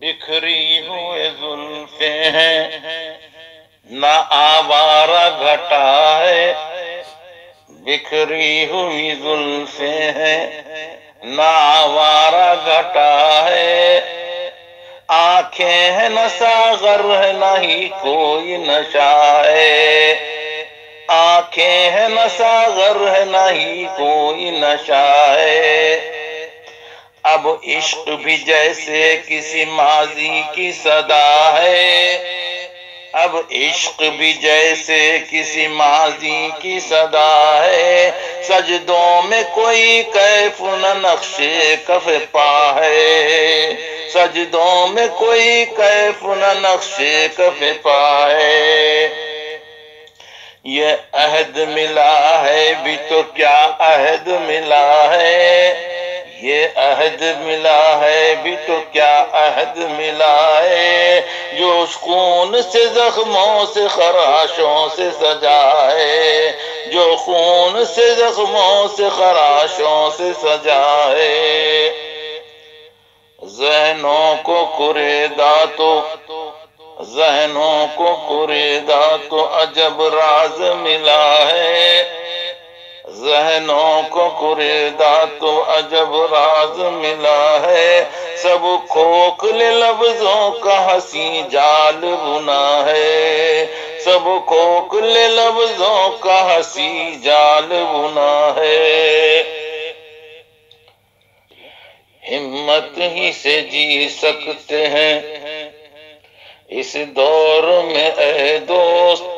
बिखरी हुए जुल्फें हैं, ना आवारा घटा है। बिखरी हुई जुल्फें हैं, ना आवारा घटा है। आंखें हैं न सागर है, ना ही कोई नशा है। आंखें हैं न सागर है, ना ही कोई नशा है। अब इश्क भी जैसे किसी माजी की सदा है। अब इश्क भी जैसे किसी माजी की सदा है। सजदों में कोई कैफ न नक्शे कफ पा है। सजदों में कोई कैफ न नक्शे कफ पा है। ये अहद मिला है भी तो क्या अहद मिला है। ये अहद मिला है भी तो क्या अहद मिला है। जो उस खून से जख्मों से खराशों से सजा है। जो खून से जख्मों से खराशों से सजा है। ज़हनों को कुरेदा तो ज़हनों को कुरेदा तो अजब राज मिला है। ज़हनों को कुरेदा तो अजब राज मिला है। सब खोखले लफ्जों का हंसी जाल बुना है। सब खोखले लफ्जों का हंसी जाल बुना है। हिम्मत ही से जी सकते हैं इस दौर में ऐ दोस्त।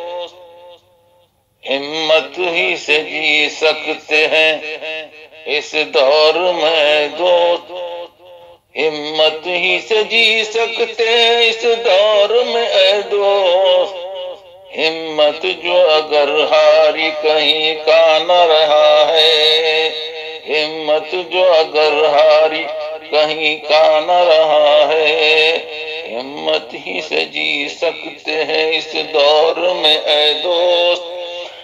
हिम्मत ही से जी सकते हैं इस दौर में दोस्त। हिम्मत ही से जी सकते हैं इस दौर में ऐ दोस्त। हिम्मत जो अगर हारी कहीं का न रहा है। हिम्मत जो अगर हारी कहीं का न रहा है। हिम्मत ही से जी सकते हैं इस दौर में ऐ दोस्त।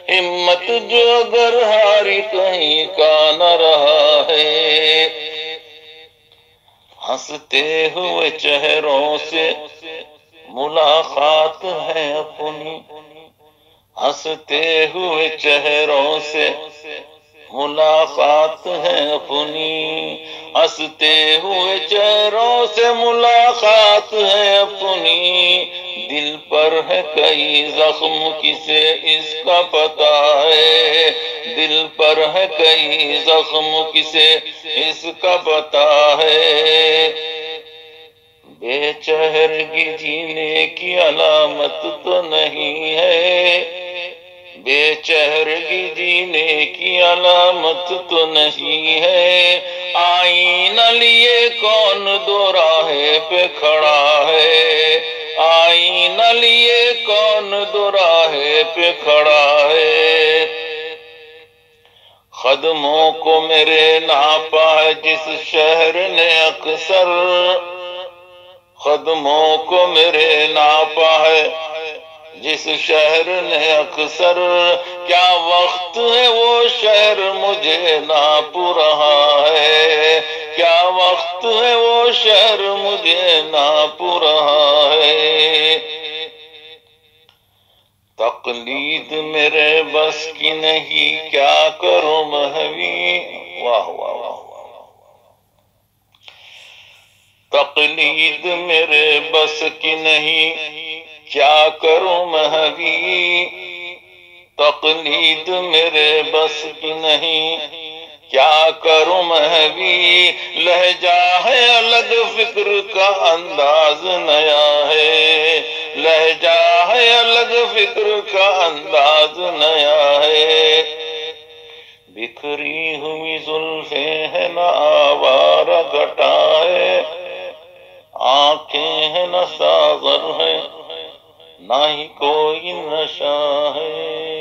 हिम्मत जो अगर हारी कहीं का न रहा है। हंसते हुए चेहरों से मुलाकात है अपनी। हंसते हुए चेहरों से मुलाकात है अपनी। हंसते हुए चेहरों से मुलाकात है अपनी। दिल पर है कई जख्म किसे इसका पता है। दिल पर है कई जख्म किसे इसका पता है। बेचहरगी जीने की अलामत तो नहीं है। बेचहरगी जीने की अलामत तो नहीं है। आईना लिए कौन दो राहे पे खड़ा है। आईना लिए कौन दो राहे पे खड़ा है। कदमों को मेरे नापा है जिस शहर ने अक्सर। कदमों को मेरे नापा है जिस शहर ने अक्सर। क्या वक्त है वो शहर मुझे नाप रहा है। क्या वक्त है वो शहर मुझे नाप रहा है। तकलीद मेरे बस की नहीं क्या करूं महवी। वाह वाह वाह। तकलीद मेरे बस की नहीं क्या करूं महवी। तकलीद मेरे बस की नहीं क्या करूं महवी। लहजा है अलग फिक्र का अंदाज नया है। लहजा है अलग फिक्र का अंदाज नया है। बिखरी हुई जुल्फें है न आवारा घटा है। आंखें है न सागर है, ना ही कोई नशा है।